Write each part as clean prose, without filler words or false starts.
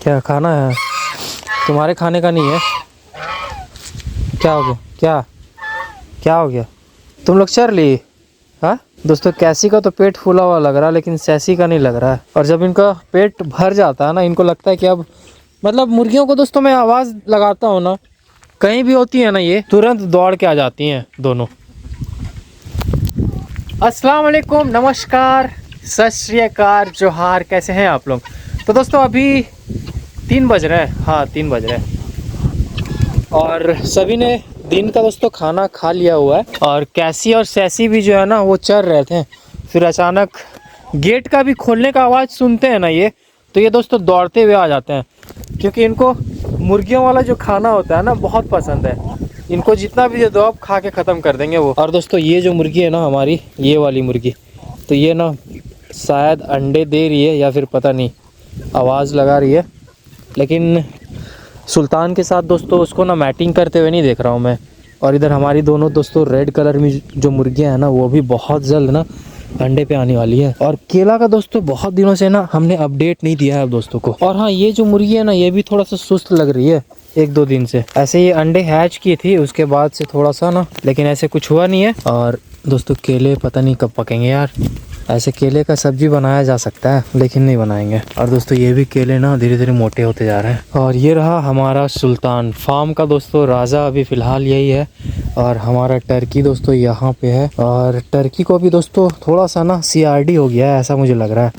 क्या खाना है? तुम्हारे खाने का नहीं है? क्या हो गया? क्या हो गया? तुम लोग चर ली? हाँ दोस्तों, कैसी का तो पेट फूला हुआ लग रहा है, लेकिन सैसी का नहीं लग रहा है। और जब इनका पेट भर जाता है ना, इनको लगता है कि अब मतलब मुर्गियों को दोस्तों मैं आवाज़ लगाता हूँ ना, कहीं भी होती है ना, ये तुरंत दौड़ के आ जाती हैं दोनों। अस्सलाम वालेकुम, नमस्कार, सत श्री अकाल, जोहार। कैसे हैं आप लोग? तो दोस्तों अभी 3 बज रहे हैं। हाँ 3 बज रहे हैं और सभी ने दिन का दोस्तों खाना खा लिया हुआ है। और कैसी और सैसी भी जो है ना वो चल रहे थे। फिर अचानक गेट का भी खोलने का आवाज़ सुनते हैं ना ये, तो ये दोस्तों दौड़ते हुए आ जाते हैं, क्योंकि इनको मुर्गियों वाला जो खाना होता है ना बहुत पसंद है। इनको जितना भी दे दो आप खा के ख़त्म कर देंगे वो। और दोस्तों ये जो मुर्गी है ना हमारी, ये वाली मुर्गी, तो ये ना शायद अंडे दे रही है या फिर पता नहीं आवाज़ लगा रही है। लेकिन सुल्तान के साथ दोस्तों उसको ना मैटिंग करते हुए नहीं देख रहा हूँ मैं। और इधर हमारी दोनों दोस्तों रेड कलर में जो मुर्गियाँ हैं ना, वो भी बहुत जल्द ना अंडे पे आने वाली है। और केला का दोस्तों बहुत दिनों से ना हमने अपडेट नहीं दिया है अब दोस्तों को। और हाँ, ये जो मुर्गी है ना ये भी थोड़ा सा सुस्त लग रही है 1-2 दिन से। ऐसे ये अंडे हैच की थी, उसके बाद से थोड़ा सा ना, लेकिन ऐसे कुछ हुआ नहीं है। और दोस्तों केले पता नहीं कब पकेंगे यार। ऐसे केले का सब्जी बनाया जा सकता है, लेकिन नहीं बनाएंगे। और दोस्तों ये भी केले ना धीरे धीरे मोटे होते जा रहे हैं। और ये रहा हमारा सुल्तान फार्म का दोस्तों राजा, अभी फ़िलहाल यही है। और हमारा टर्की दोस्तों यहाँ पे है। और टर्की को भी दोस्तों थोड़ा सा ना CRD हो गया है, ऐसा मुझे लग रहा है।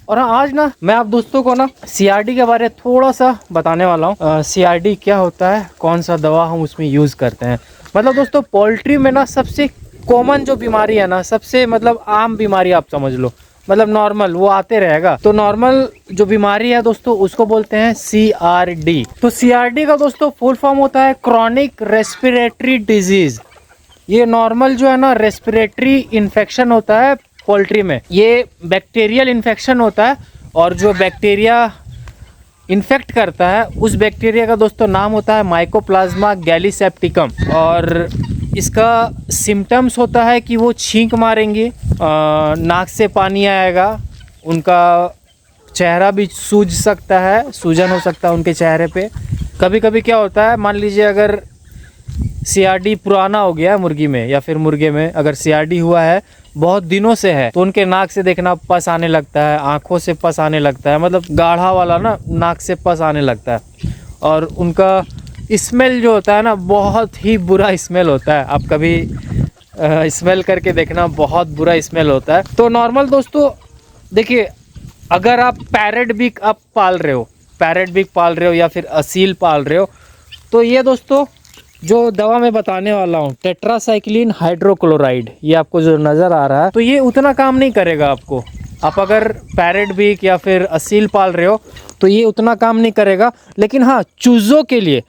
और आज ना मैं आप दोस्तों को ना CRD के बारे में थोड़ा सा बताने वाला हूँ। CRD क्या होता है, कौन सा दवा हम उसमें यूज़ करते हैं। मतलब दोस्तों पोल्ट्री में ना सबसे कॉमन जो बीमारी है ना, सबसे मतलब आम बीमारी आप समझ लो, मतलब नॉर्मल वो आते रहेगा। तो नॉर्मल जो बीमारी है दोस्तों उसको बोलते हैं CRD। तो CRD का दोस्तों फुल फॉर्म होता है क्रॉनिक रेस्पिरेटरी डिजीज। ये नॉर्मल जो है ना रेस्पिरेटरी इन्फेक्शन होता है पोल्ट्री में। ये बैक्टीरियल इन्फेक्शन होता है, और जो बैक्टीरिया इन्फेक्ट करता है उस बैक्टीरिया का दोस्तों नाम होता है माइकोप्लाज्मा गैलीसेप्टिकम। और इसका सिम्टम्स होता है कि वो छींक मारेंगे, नाक से पानी आएगा, उनका चेहरा भी सूज सकता है, सूजन हो सकता है उनके चेहरे पे। कभी कभी क्या होता है, मान लीजिए अगर CRD पुराना हो गया है मुर्गी में या फिर मुर्गे में, अगर CRD हुआ है बहुत दिनों से है, तो उनके नाक से देखना पस आने लगता है, आँखों से पस आने लगता है, मतलब गाढ़ा वाला ना नाक से पस आने लगता है। और उनका स्मेल जो होता है ना बहुत ही बुरा स्मेल होता है। आप कभी स्मेल करके देखना, बहुत बुरा स्मेल होता है। तो नॉर्मल दोस्तों देखिए, अगर आप पैरेट बिग आप पाल रहे हो, पैरेट बिग पाल रहे हो या फिर असील पाल रहे हो, तो ये दोस्तों जो दवा मैं बताने वाला हूँ टेट्रासाइक्लिन हाइड्रोक्लोराइड, ये आपको जो नज़र आ रहा है, तो ये उतना काम नहीं करेगा आपको। आप अगर पैरेट बिग या फिर असील पाल रहे हो तो ये उतना काम नहीं करेगा। लेकिन हाँ, चूज़ों के लिए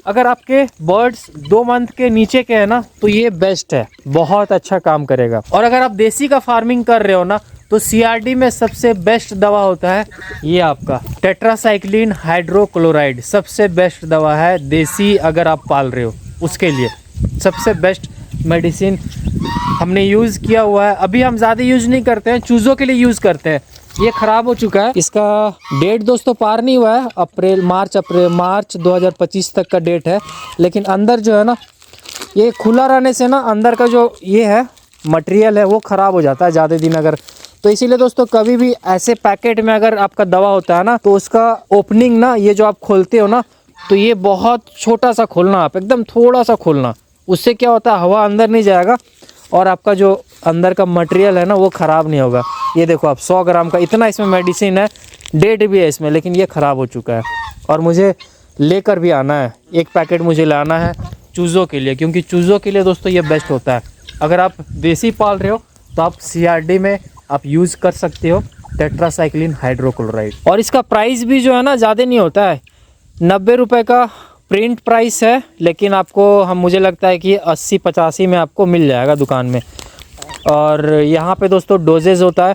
अगर आपके बर्ड्स 2 मंथ के नीचे के हैं ना, तो ये बेस्ट है, बहुत अच्छा काम करेगा। और अगर आप देसी का फार्मिंग कर रहे हो ना, तो CRD में सबसे बेस्ट दवा होता है ये आपका टेट्रासाइक्लिन हाइड्रोक्लोराइड। सबसे बेस्ट दवा है देसी, अगर आप पाल रहे हो उसके लिए सबसे बेस्ट मेडिसिन हमने यूज़ किया हुआ है। अभी हम ज़्यादा यूज़ नहीं करते हैं, चूज़ों के लिए यूज़ करते हैं। ये ख़राब हो चुका है, इसका डेट दोस्तों पार नहीं हुआ है, मार्च 2025 तक का डेट है। लेकिन अंदर जो है ना, ये खुला रहने से ना अंदर का जो ये है मटेरियल है वो ख़राब हो जाता है ज़्यादा दिन अगर। तो इसीलिए दोस्तों कभी भी ऐसे पैकेट में अगर आपका दवा होता है ना, तो उसका ओपनिंग ना, ये जो आप खोलते हो ना, तो ये बहुत छोटा सा खोलना, आप एकदम थोड़ा सा खोलना। उससे क्या होता है, हवा अंदर नहीं जाएगा और आपका जो अंदर का मटेरियल है ना वो ख़राब नहीं होगा। ये देखो आप 100 ग्राम का इतना इसमें मेडिसिन है, डेट भी है इसमें, लेकिन ये ख़राब हो चुका है। और मुझे लेकर भी आना है, एक पैकेट मुझे लाना है चूज़ों के लिए, क्योंकि चूज़ों के लिए दोस्तों ये बेस्ट होता है। अगर आप देसी पाल रहे हो तो आप CRD में आप यूज़ कर सकते हो टेट्रासाइक्लिन हाइड्रोक्लोराइड। और इसका प्राइस भी जो है ना ज़्यादा नहीं होता है, 90 रुपये का प्रिंट प्राइस है। लेकिन आपको मुझे लगता है कि 80-85 में आपको मिल जाएगा दुकान में। और यहाँ पे दोस्तों डोजेज होता है।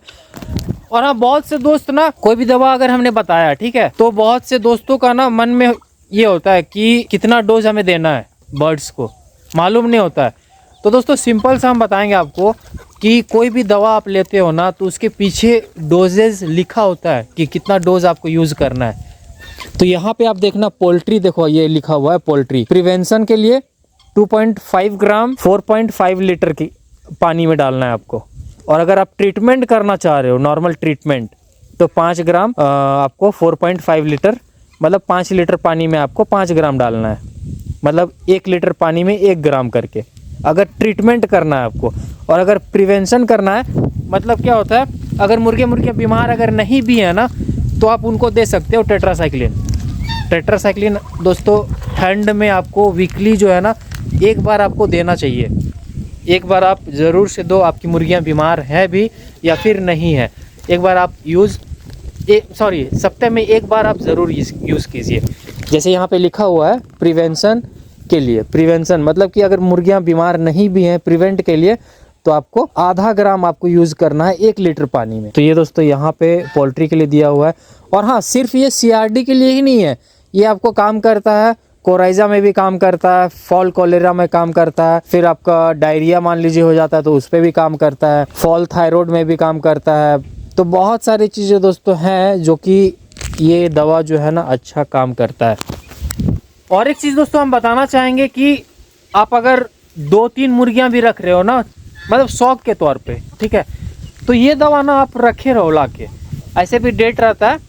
और हाँ, बहुत से दोस्त ना, कोई भी दवा अगर हमने बताया, ठीक है, तो बहुत से दोस्तों का ना मन में ये होता है कि कितना डोज हमें देना है, बर्ड्स को मालूम नहीं होता है। तो दोस्तों सिंपल सा हम बताएंगे आपको कि कोई भी दवा आप लेते हो ना, तो उसके पीछे डोजेज लिखा होता है कि कितना डोज आपको यूज़ करना है। तो यहाँ पे आप देखना पोल्ट्री, देखो ये लिखा हुआ है पोल्ट्री प्रिवेंशन के लिए 2.5 ग्राम 4.5 लीटर की पानी में डालना है आपको। और अगर आप ट्रीटमेंट करना चाह रहे हो नॉर्मल ट्रीटमेंट तो 5 ग्राम आपको 4.5 लीटर मतलब 5 लीटर पानी में आपको 5 ग्राम डालना है, मतलब 1 लीटर पानी में 1 ग्राम करके, अगर ट्रीटमेंट करना है आपको। और अगर प्रिवेंशन करना है मतलब क्या होता है, अगर मुर्गे बीमार अगर नहीं भी है ना तो आप उनको दे सकते हो टेट्रासाइक्लिन। टेट्रासाइक्लिन दोस्तों ठंड में आपको वीकली जो है ना एक बार आपको देना चाहिए, एक बार आप ज़रूर से दो, आपकी मुर्गियां बीमार हैं भी या फिर नहीं है, एक बार आप सप्ताह में एक बार आप ज़रूर यूज़ कीजिए। जैसे यहाँ पे लिखा हुआ है प्रिवेंशन के लिए, प्रिवेंशन मतलब कि अगर मुर्गियां बीमार नहीं भी हैं प्रिवेंट के लिए तो आपको आधा ग्राम आपको यूज़ करना है 1 लीटर पानी में। तो ये दोस्तों यहाँ पे पोल्ट्री के लिए दिया हुआ है। और हाँ, सिर्फ ये CRD के लिए ही नहीं है, ये आपको काम करता है कोराइजा में भी काम करता है, फॉल कोलेरा में काम करता है, फिर आपका डायरिया मान लीजिए हो जाता है तो उस पर भी काम करता है, फॉल थायराइड में भी काम करता है। तो बहुत सारी चीज़ें दोस्तों हैं जो कि ये दवा जो है ना अच्छा काम करता है। और एक चीज़ दोस्तों हम बताना चाहेंगे कि आप अगर 2-3 मुर्गियां भी रख रहे हो ना, मतलब शौक के तौर पे, ठीक है, तो ये दवा ना आप रखे रहो ला के। ऐसे भी डेट रहता है,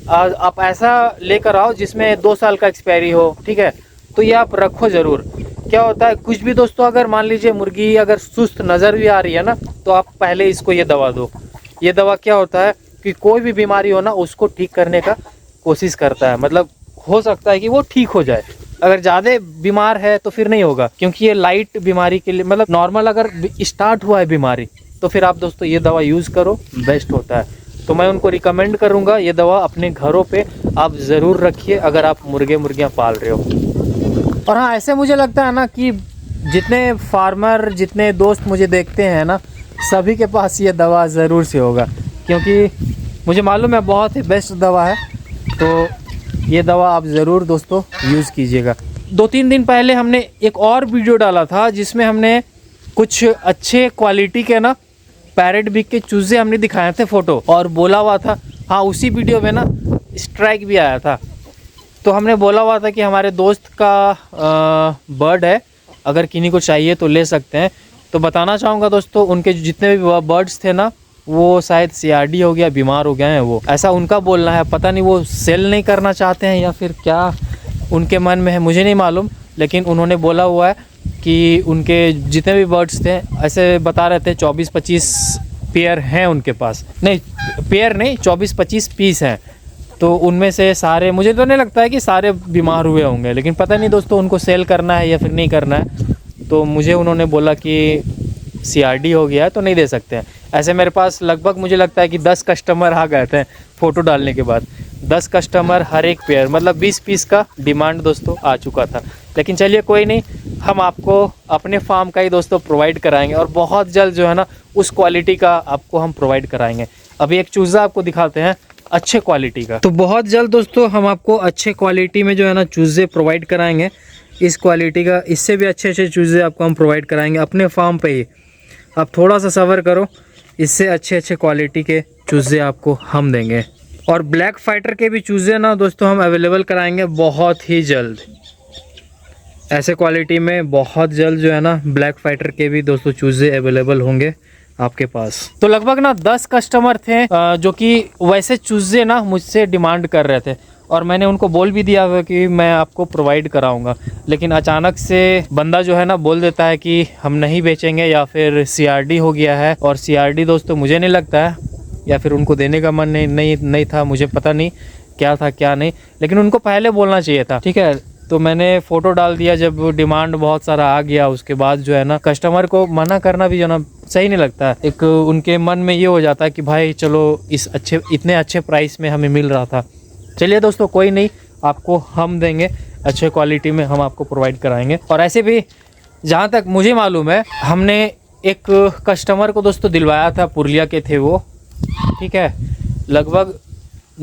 आप ऐसा लेकर आओ जिसमें 2 साल का एक्सपायरी हो, ठीक है, तो ये आप रखो ज़रूर। क्या होता है कुछ भी दोस्तों, अगर मान लीजिए मुर्गी अगर सुस्त नज़र भी आ रही है ना तो आप पहले इसको ये दवा दो। ये दवा क्या होता है कि कोई भी बीमारी हो ना उसको ठीक करने का कोशिश करता है, मतलब हो सकता है कि वो ठीक हो जाए। अगर ज़्यादा बीमार है तो फिर नहीं होगा, क्योंकि ये लाइट बीमारी के लिए, मतलब नॉर्मल अगर स्टार्ट हुआ है बीमारी तो फिर आप दोस्तों ये दवा यूज़ करो, बेस्ट होता है। तो मैं उनको रिकमेंड करूँगा ये दवा अपने घरों पे आप ज़रूर रखिए अगर आप मुर्गियाँ पाल रहे हो। और हाँ, ऐसे मुझे लगता है ना कि जितने फार्मर, जितने दोस्त मुझे देखते हैं ना, सभी के पास ये दवा ज़रूर से होगा, क्योंकि मुझे मालूम है बहुत ही बेस्ट दवा है। तो ये दवा आप ज़रूर दोस्तों यूज़ कीजिएगा। 2-3 दिन पहले हमने एक और वीडियो डाला था जिसमें हमने कुछ अच्छे क्वालिटी के ना पैरेट बिग के चूज़े हमने दिखाए थे फ़ोटो, और बोला हुआ था, हाँ उसी वीडियो में ना स्ट्राइक भी आया था। तो हमने बोला हुआ था कि हमारे दोस्त का बर्ड है, अगर किन्हीं को चाहिए तो ले सकते हैं। तो बताना चाहूँगा दोस्तों, उनके जितने भी बर्ड्स थे ना वो शायद CRD हो गया, बीमार हो गए हैं वो, ऐसा उनका बोलना है। पता नहीं वो सेल नहीं करना चाहते हैं या फिर क्या उनके मन में है, मुझे नहीं मालूम, लेकिन उन्होंने बोला हुआ है कि उनके जितने भी बर्ड्स थे, ऐसे बता रहे थे 24-25 पेयर हैं उनके पास, नहीं पेयर नहीं 24-25 पीस हैं। तो उनमें से सारे, मुझे तो नहीं लगता है कि सारे बीमार हुए होंगे, लेकिन पता नहीं दोस्तों उनको सेल करना है या फिर नहीं करना है। तो मुझे उन्होंने बोला कि CRD हो गया है तो नहीं दे सकते हैं। ऐसे मेरे पास लगभग मुझे लगता है कि 10 कस्टमर आ गए थे फ़ोटो डालने के बाद, 10 कस्टमर हर एक पेयर, मतलब 20 पीस का डिमांड दोस्तों आ चुका था। लेकिन चलिए कोई नहीं, हम आपको अपने फार्म का ही दोस्तों प्रोवाइड कराएंगे, और बहुत जल्द जो है ना उस क्वालिटी का आपको हम प्रोवाइड कराएंगे। अभी एक चूज़ा आपको दिखाते हैं अच्छे क्वालिटी का। तो बहुत जल्द दोस्तों हम आपको अच्छे क्वालिटी में जो है ना चूज़े प्रोवाइड कराएंगे, इस क्वालिटी का, इससे भी अच्छे चूज़े आपको हम प्रोवाइड कराएंगे अपने फार्म पे ही। आप थोड़ा सा सब्र करो, इससे अच्छे क्वालिटी के चूज़े आपको हम देंगे। और ब्लैक फाइटर के भी चूज़े ना दोस्तों हम अवेलेबल कराएंगे बहुत ही जल्द, ऐसे क्वालिटी में बहुत जल्द जो है ना ब्लैक फाइटर के भी दोस्तों चूज़े अवेलेबल होंगे आपके पास। तो लगभग ना 10 कस्टमर थे जो कि वैसे चूज़े ना मुझसे डिमांड कर रहे थे, और मैंने उनको बोल भी दिया हुआ कि मैं आपको प्रोवाइड कराऊंगा। लेकिन अचानक से बंदा जो है ना बोल देता है कि हम नहीं बेचेंगे, या फिर CRD हो गया है। और CRD दोस्तों मुझे नहीं लगता है, या फिर उनको देने का मन नहीं था, मुझे पता नहीं क्या था क्या नहीं, लेकिन उनको पहले बोलना चाहिए था, ठीक है। तो मैंने फ़ोटो डाल दिया, जब डिमांड बहुत सारा आ गया उसके बाद जो है ना कस्टमर को मना करना भी जो ना सही नहीं लगता है। एक उनके मन में ये हो जाता है कि भाई चलो इतने अच्छे प्राइस में हमें मिल रहा था। चलिए दोस्तों कोई नहीं, आपको हम देंगे, अच्छे क्वालिटी में हम आपको प्रोवाइड कराएंगे। और ऐसे भी जहाँ तक मुझे मालूम है, हमने एक कस्टमर को दोस्तों दिलवाया था, पुरुलिया के थे वो, ठीक है, लगभग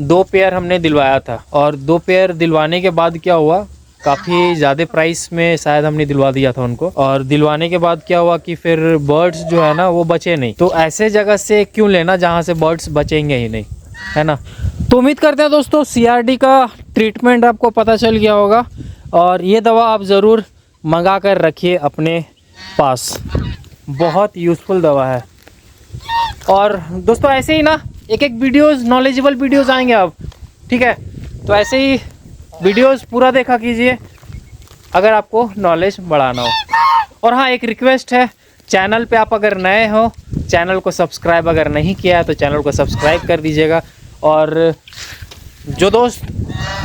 2 पेयर हमने दिलवाया था। और 2 पेयर दिलवाने के बाद क्या हुआ, काफ़ी ज़्यादा प्राइस में शायद हमने दिलवा दिया था उनको, और दिलवाने के बाद क्या हुआ कि फिर बर्ड्स जो है ना वो बचे नहीं। तो ऐसे जगह से क्यों लेना जहाँ से बर्ड्स बचेंगे ही नहीं, है ना। तो उम्मीद करते हैं दोस्तों CRD का ट्रीटमेंट आपको पता चल गया होगा, और ये दवा आप ज़रूर मंगा कर रखिए अपने पास, बहुत यूज़फुल दवा है। और दोस्तों ऐसे ही ना एक एक वीडियोस, नॉलेजेबल वीडियोस आएंगे अब, ठीक है? तो ऐसे ही वीडियोस पूरा देखा कीजिए अगर आपको नॉलेज बढ़ाना हो। और हाँ, एक रिक्वेस्ट है, चैनल पे आप अगर नए हो, चैनल को सब्सक्राइब अगर नहीं किया है तो चैनल को सब्सक्राइब कर दीजिएगा। और जो दोस्त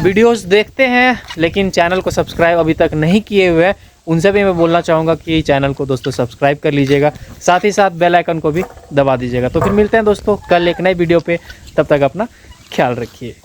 वीडियोस देखते हैं लेकिन चैनल को सब्सक्राइब अभी तक नहीं किए हुए हैं, उनसे भी मैं बोलना चाहूँगा कि चैनल को दोस्तों सब्सक्राइब कर लीजिएगा, साथ ही साथ बेल आइकन को भी दबा दीजिएगा। तो फिर मिलते हैं दोस्तों कल एक नए वीडियो पे, तब तक अपना ख्याल रखिए।